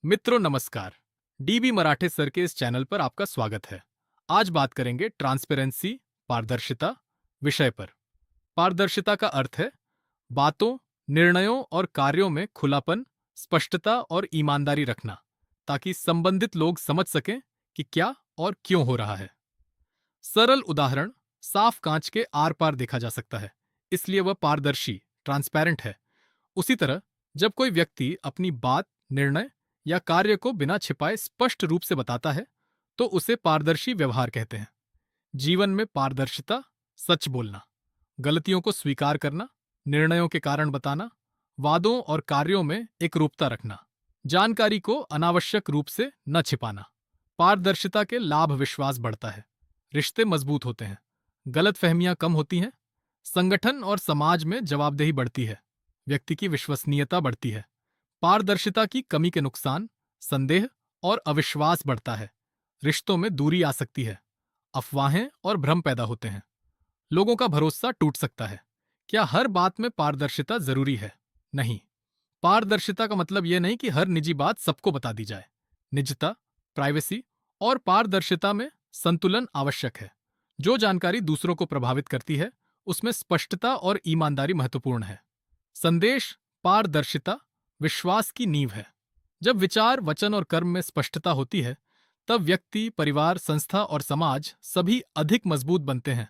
मित्रों नमस्कार। डीबी मराठे सर के इस चैनल पर आपका स्वागत है। आज बात करेंगे ट्रांसपेरेंसी, पारदर्शिता विषय पर। पारदर्शिता का अर्थ है बातों, निर्णयों और कार्यों में खुलापन, स्पष्टता और ईमानदारी रखना, ताकि संबंधित लोग समझ सकें कि क्या और क्यों हो रहा है। सरल उदाहरण साफ कांच के आर पार देखा जा सकता है, इसलिए वह पारदर्शी, ट्रांसपेरेंट है। उसी तरह जब कोई व्यक्ति अपनी बात, निर्णय या कार्य को बिना छिपाए स्पष्ट रूप से बताता है, तो उसे पारदर्शी व्यवहार कहते हैं। जीवन में पारदर्शिता, सच बोलना, गलतियों को स्वीकार करना, निर्णयों के कारण बताना, वादों और कार्यों में एकरूपता रखना, जानकारी को अनावश्यक रूप से न छिपाना। पारदर्शिता के लाभ विश्वास बढ़ता है, रिश्ते मजबूत होते हैं, गलतफहमियां कम होती हैं, संगठन और समाज में जवाबदेही बढ़ती है, व्यक्ति की विश्वसनीयता बढ़ती है। पारदर्शिता की कमी के नुकसान संदेह और अविश्वास बढ़ता है, रिश्तों में दूरी आ सकती है, अफवाहें और भ्रम पैदा होते हैं, लोगों का भरोसा टूट सकता है। क्या हर बात में पारदर्शिता जरूरी है? नहीं। पारदर्शिता का मतलब यह नहीं कि हर निजी बात सबको बता दी जाए। निजता, प्राइवेसी और पारदर्शिता में संतुलन आवश्यक है। जो जानकारी दूसरों को प्रभावित करती है, उसमें स्पष्टता और ईमानदारी महत्वपूर्ण है। संदेश, पारदर्शिता विश्वास की नींव है। जब विचार, वचन और कर्म में स्पष्टता होती है, तब व्यक्ति, परिवार, संस्था और समाज सभी अधिक मजबूत बनते हैं।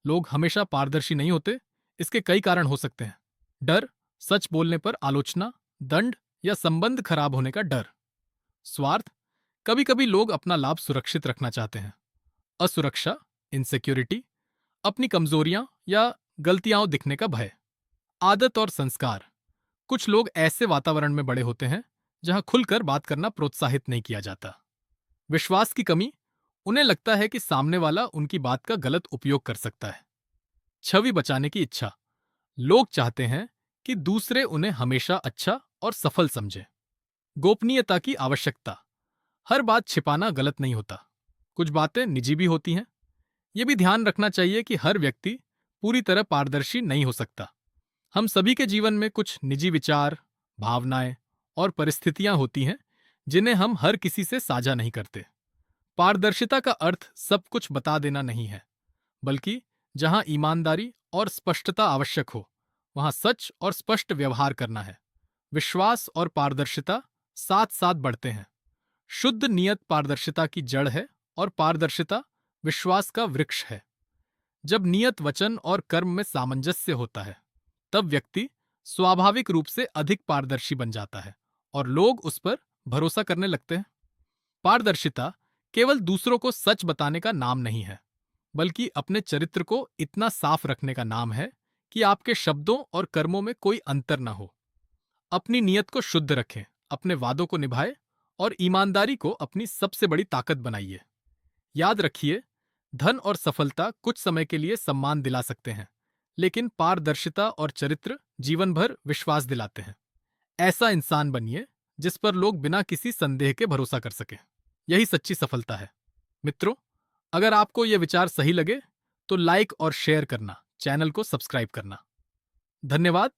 लोग हमेशा पारदर्शी नहीं होते, इसके कई कारण हो सकते हैं। डर, सच बोलने पर आलोचना, दंड या संबंध खराब होने का डर। स्वार्थ, कभी कभी लोग अपना लाभ सुरक्षित रखना चाहते हैं। असुरक्षा, इनसिक्योरिटी, अपनी कमजोरियां या गलतियां दिखने का भय। आदत और संस्कार, कुछ लोग ऐसे वातावरण में बड़े होते हैं जहां खुलकर बात करना प्रोत्साहित नहीं किया जाता। विश्वास की कमी, उन्हें लगता है कि सामने वाला उनकी बात का गलत उपयोग कर सकता है। छवि बचाने की इच्छा, लोग चाहते हैं कि दूसरे उन्हें हमेशा अच्छा और सफल समझें। गोपनीयता की आवश्यकता, हर बात छिपाना गलत नहीं होता, कुछ बातें निजी भी होती हैं। यह भी ध्यान रखना चाहिए कि हर व्यक्ति पूरी तरह पारदर्शी नहीं हो सकता। हम सभी के जीवन में कुछ निजी विचार, भावनाएं और परिस्थितियां होती हैं जिन्हें हम हर किसी से साझा नहीं करते। पारदर्शिता का अर्थ सब कुछ बता देना नहीं है, बल्कि जहां ईमानदारी और स्पष्टता आवश्यक हो, वहां सच और स्पष्ट व्यवहार करना है। विश्वास और पारदर्शिता साथ साथ बढ़ते हैं। शुद्ध नियत पारदर्शिता की जड़ है और पारदर्शिता विश्वास का वृक्ष है। जब नियत, वचन और कर्म में सामंजस्य होता है, तब व्यक्ति स्वाभाविक रूप से अधिक पारदर्शी बन जाता है और लोग उस पर भरोसा करने लगते हैं। पारदर्शिता केवल दूसरों को सच बताने का नाम नहीं है, बल्कि अपने चरित्र को इतना साफ रखने का नाम है कि आपके शब्दों और कर्मों में कोई अंतर न हो। अपनी नीयत को शुद्ध रखें, अपने वादों को निभाएं और ईमानदारी को अपनी सबसे बड़ी ताकत बनाइए। याद रखिए, धन और सफलता कुछ समय के लिए सम्मान दिला सकते हैं, लेकिन पारदर्शिता और चरित्र जीवन भर विश्वास दिलाते हैं। ऐसा इंसान बनिए जिस पर लोग बिना किसी संदेह के भरोसा कर सकें। यही सच्ची सफलता है। मित्रों, अगर आपको यह विचार सही लगे तो लाइक और शेयर करना, चैनल को सब्सक्राइब करना। धन्यवाद।